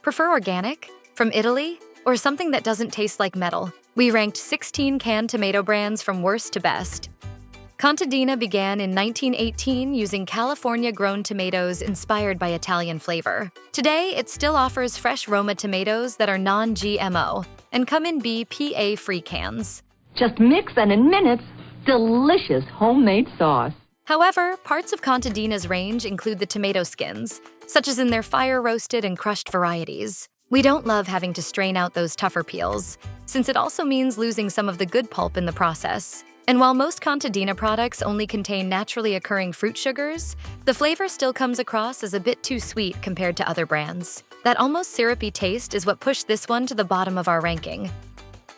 Prefer organic? From Italy? Or something that doesn't taste like metal? We ranked 16 canned tomato brands from worst to best. Contadina began in 1918 using California-grown tomatoes inspired by Italian flavor. Today, it still offers fresh Roma tomatoes that are non-GMO and come in BPA-free cans. Just mix and in minutes, delicious homemade sauce. However, parts of Contadina's range include the tomato skins, such as in their fire-roasted and crushed varieties. We don't love having to strain out those tougher peels, since it also means losing some of the good pulp in the process. And while most Contadina products only contain naturally occurring fruit sugars, the flavor still comes across as a bit too sweet compared to other brands. That almost syrupy taste is what pushed this one to the bottom of our ranking.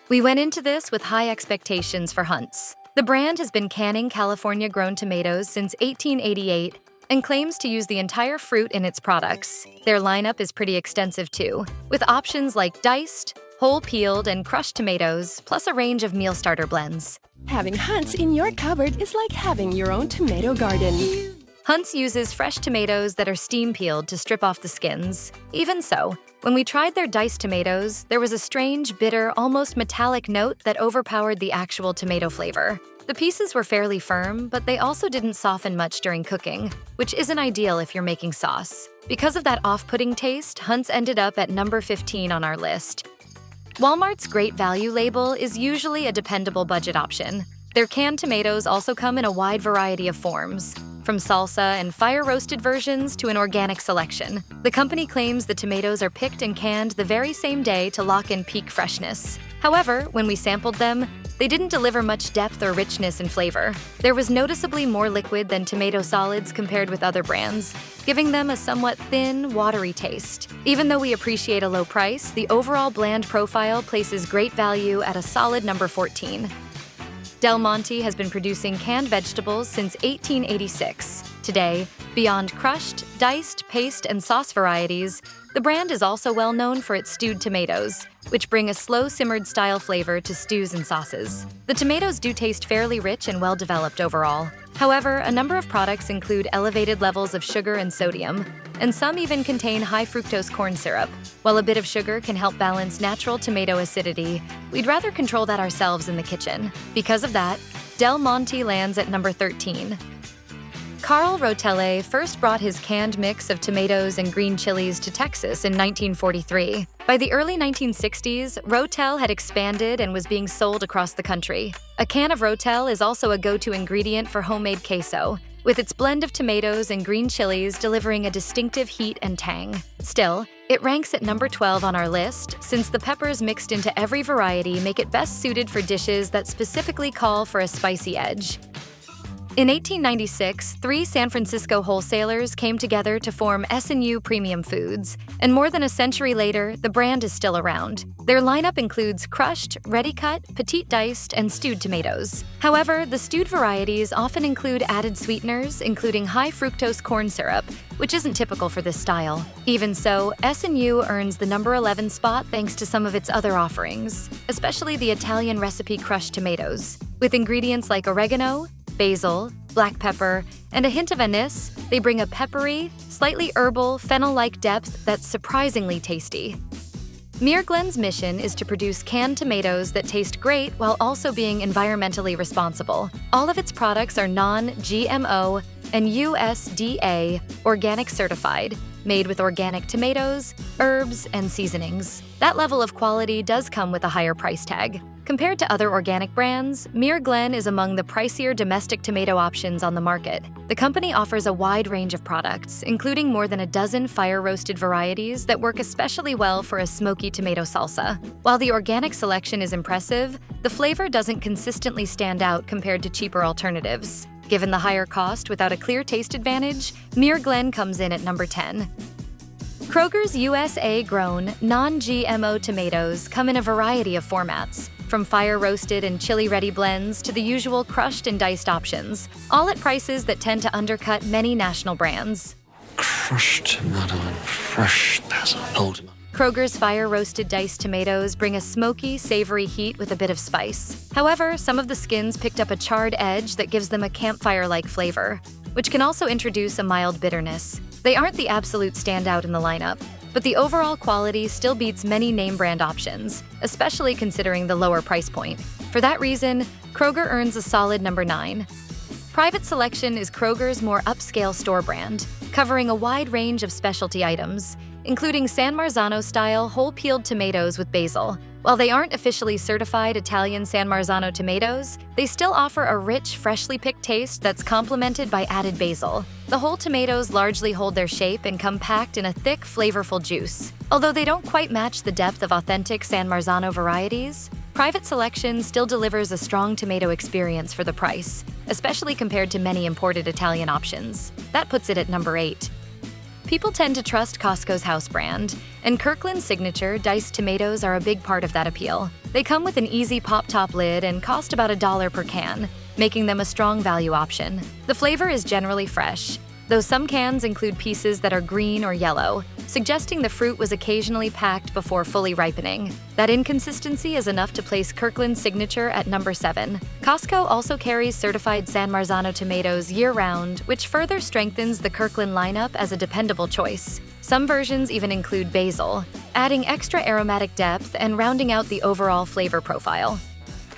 We went into this with high expectations for Hunt's. The brand has been canning California-grown tomatoes since 1888 and claims to use the entire fruit in its products. Their lineup is pretty extensive too, with options like diced, whole peeled, and crushed tomatoes, plus a range of meal starter blends. Having Hunt's in your cupboard is like having your own tomato garden. Hunt's uses fresh tomatoes that are steam peeled to strip off the skins. Even so, when we tried their diced tomatoes, there was a strange, bitter, almost metallic note that overpowered the actual tomato flavor. The pieces were fairly firm, but they also didn't soften much during cooking, which isn't ideal if you're making sauce. Because of that off-putting taste, Hunt's ended up at number 15 on our list. Walmart's Great Value label is usually a dependable budget option. Their canned tomatoes also come in a wide variety of forms, from salsa and fire-roasted versions to an organic selection. The company claims the tomatoes are picked and canned the very same day to lock in peak freshness. However, when we sampled them, they didn't deliver much depth or richness in flavor. There was noticeably more liquid than tomato solids compared with other brands, giving them a somewhat thin, watery taste. Even though we appreciate a low price, the overall bland profile places Great Value at a solid number 14. Del Monte has been producing canned vegetables since 1886. Today, beyond crushed, diced, paste, and sauce varieties, the brand is also well known for its stewed tomatoes, which bring a slow-simmered style flavor to stews and sauces. The tomatoes do taste fairly rich and well-developed overall. However, a number of products include elevated levels of sugar and sodium, and some even contain high fructose corn syrup. While a bit of sugar can help balance natural tomato acidity, we'd rather control that ourselves in the kitchen. Because of that, Del Monte lands at number 13. Ro-Tel first brought his canned mix of tomatoes and green chilies to Texas in 1943. By the early 1960s, Ro-Tel had expanded and was being sold across the country. A can of Ro-Tel is also a go-to ingredient for homemade queso, with its blend of tomatoes and green chilies delivering a distinctive heat and tang. Still, it ranks at number 12 on our list, since the peppers mixed into every variety make it best suited for dishes that specifically call for a spicy edge. In 1896, 3 San Francisco wholesalers came together to form S&W Premium Foods, and more than a century later, the brand is still around. Their lineup includes crushed, ready-cut, petite diced, and stewed tomatoes. However, the stewed varieties often include added sweeteners, including high fructose corn syrup, which isn't typical for this style. Even so, S&W earns the number 11 spot thanks to some of its other offerings, especially the Italian recipe crushed tomatoes. With ingredients like oregano, basil, black pepper, and a hint of anise, they bring a peppery, slightly herbal, fennel-like depth that's surprisingly tasty. Glen's mission is to produce canned tomatoes that taste great while also being environmentally responsible. All of its products are non-GMO and USDA organic certified, made with organic tomatoes, herbs, and seasonings. That level of quality does come with a higher price tag. Compared to other organic brands, Glen is among the pricier domestic tomato options on the market. The company offers a wide range of products, including more than a dozen fire-roasted varieties that work especially well for a smoky tomato salsa. While the organic selection is impressive, the flavor doesn't consistently stand out compared to cheaper alternatives. Given the higher cost without a clear taste advantage, Glen comes in at number 10. Kroger's USA-grown, non-GMO tomatoes come in a variety of formats, from fire-roasted and chili-ready blends to the usual crushed and diced options, all at prices that tend to undercut many national brands. Crushed tomato and fresh basil. Whole tomato. Kroger's fire-roasted diced tomatoes bring a smoky, savory heat with a bit of spice. However, some of the skins picked up a charred edge that gives them a campfire-like flavor, which can also introduce a mild bitterness. They aren't the absolute standout in the lineup, but the overall quality still beats many name brand options, especially considering the lower price point. For that reason, Kroger earns a solid number 9. Private Selection is Kroger's more upscale store brand, covering a wide range of specialty items, including San Marzano-style whole-peeled tomatoes with basil. While they aren't officially certified Italian San Marzano tomatoes, they still offer a rich, freshly picked taste that's complemented by added basil. The whole tomatoes largely hold their shape and come packed in a thick, flavorful juice. Although they don't quite match the depth of authentic San Marzano varieties, Private Selection still delivers a strong tomato experience for the price, especially compared to many imported Italian options. That puts it at number 8. People tend to trust Costco's house brand, and Kirkland Signature diced tomatoes are a big part of that appeal. They come with an easy pop-top lid and cost about $1 per can, making them a strong value option. The flavor is generally fresh, though some cans include pieces that are green or yellow, suggesting the fruit was occasionally packed before fully ripening. That inconsistency is enough to place Kirkland Signature at number 7. Costco also carries certified San Marzano tomatoes year-round, which further strengthens the Kirkland lineup as a dependable choice. Some versions even include basil, adding extra aromatic depth and rounding out the overall flavor profile.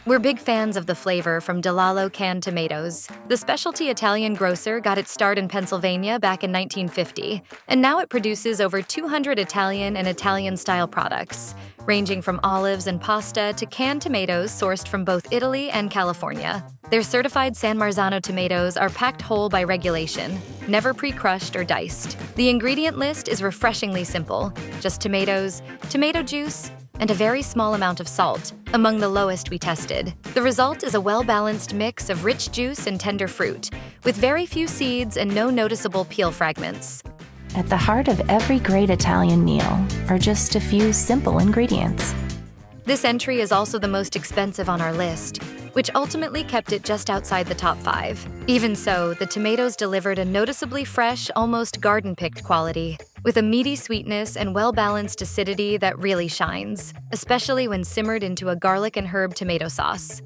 We're big fans of the flavor from DeLallo canned tomatoes. The specialty Italian grocer got its start in Pennsylvania back in 1950, and now it produces over 200 Italian and Italian-style products, ranging from olives and pasta to canned tomatoes sourced from both Italy and California. Their certified San Marzano tomatoes are packed whole by regulation, never pre-crushed or diced. The ingredient list is refreshingly simple: just tomatoes, tomato juice, and a very small amount of salt, among the lowest we tested. The result is a well-balanced mix of rich juice and tender fruit, with very few seeds and no noticeable peel fragments. At the heart of every great Italian meal are just a few simple ingredients. This entry is also the most expensive on our list, which ultimately kept it just outside the top 5. Even so, the tomatoes delivered a noticeably fresh, almost garden-picked quality, with a meaty sweetness and well-balanced acidity that really shines, especially when simmered into a garlic and herb tomato sauce.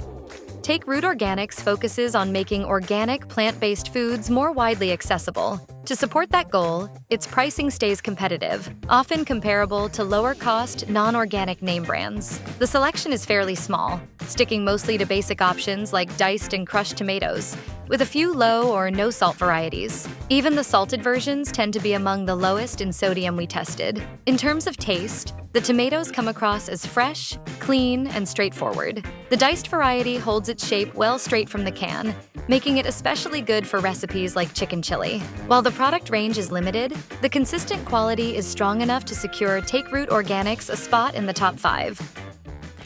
Take Root Organics focuses on making organic, plant-based foods more widely accessible. To support that goal, its pricing stays competitive, often comparable to lower-cost, non-organic name brands. The selection is fairly small, sticking mostly to basic options like diced and crushed tomatoes, with a few low or no-salt varieties. Even the salted versions tend to be among the lowest in sodium we tested. In terms of taste, the tomatoes come across as fresh, clean, and straightforward. The diced variety holds its shape well straight from the can, making it especially good for recipes like chicken chili. While the product range is limited, the consistent quality is strong enough to secure Take Root Organics a spot in the top 5.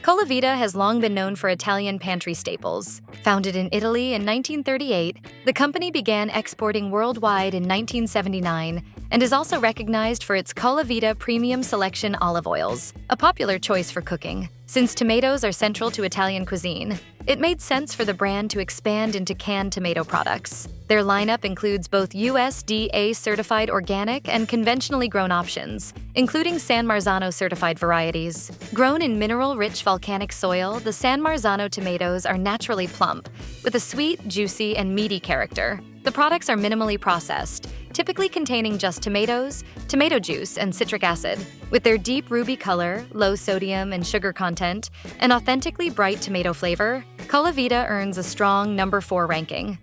Colavita has long been known for Italian pantry staples. Founded in Italy in 1938, the company began exporting worldwide in 1979 and is also recognized for its Colavita Premium Selection olive oils, a popular choice for cooking. Since tomatoes are central to Italian cuisine, it made sense for the brand to expand into canned tomato products. Their lineup includes both USDA-certified organic and conventionally grown options, including San Marzano-certified varieties. Grown in mineral-rich volcanic soil, the San Marzano tomatoes are naturally plump, with a sweet, juicy, and meaty character. The products are minimally processed, typically containing just tomatoes, tomato juice, and citric acid. With their deep ruby color, low sodium and sugar content, and authentically bright tomato flavor, Colavita earns a strong number 4 ranking.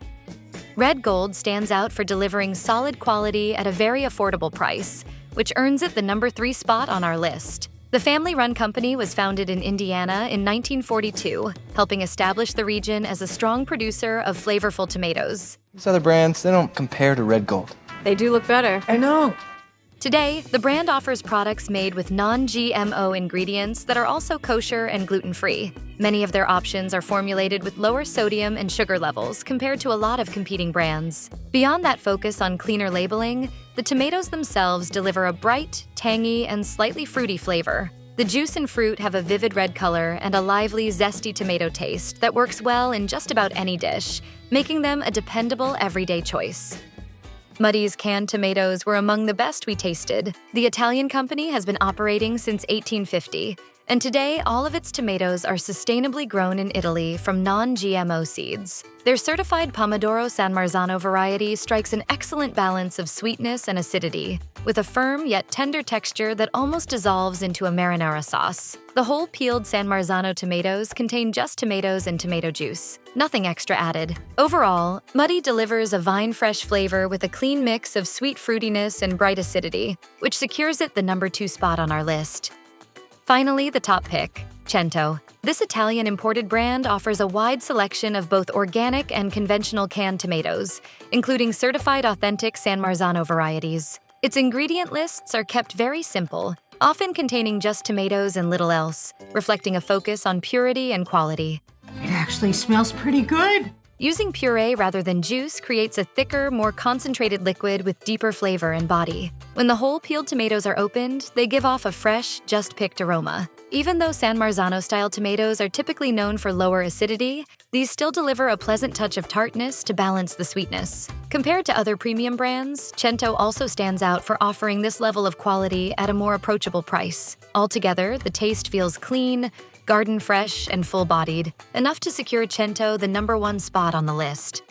Red Gold stands out for delivering solid quality at a very affordable price, which earns it the number 3 spot on our list. The family-run company was founded in Indiana in 1942, helping establish the region as a strong producer of flavorful tomatoes. These other brands, they don't compare to Red Gold. They do look better. I know. Today, the brand offers products made with non-GMO ingredients that are also kosher and gluten-free. Many of their options are formulated with lower sodium and sugar levels compared to a lot of competing brands. Beyond that focus on cleaner labeling, the tomatoes themselves deliver a bright, tangy, and slightly fruity flavor. The juice and fruit have a vivid red color and a lively, zesty tomato taste that works well in just about any dish, making them a dependable everyday choice. Mutti's canned tomatoes were among the best we tasted. The Italian company has been operating since 1850, And today, all of its tomatoes are sustainably grown in Italy from non-GMO seeds. Their certified Pomodoro San Marzano variety strikes an excellent balance of sweetness and acidity, with a firm yet tender texture that almost dissolves into a marinara sauce. The whole peeled San Marzano tomatoes contain just tomatoes and tomato juice, nothing extra added. Overall, Mutti delivers a vine-fresh flavor with a clean mix of sweet fruitiness and bright acidity, which secures it the number 2 spot on our list. Finally, the top pick, Cento. This Italian imported brand offers a wide selection of both organic and conventional canned tomatoes, including certified authentic San Marzano varieties. Its ingredient lists are kept very simple, often containing just tomatoes and little else, reflecting a focus on purity and quality. It actually smells pretty good. Using puree rather than juice creates a thicker, more concentrated liquid with deeper flavor and body. When the whole peeled tomatoes are opened, they give off a fresh, just-picked aroma. Even though San Marzano-style tomatoes are typically known for lower acidity, these still deliver a pleasant touch of tartness to balance the sweetness. Compared to other premium brands, Cento also stands out for offering this level of quality at a more approachable price. Altogether, the taste feels clean, garden fresh, and full-bodied, enough to secure Cento the number 1 spot on the list.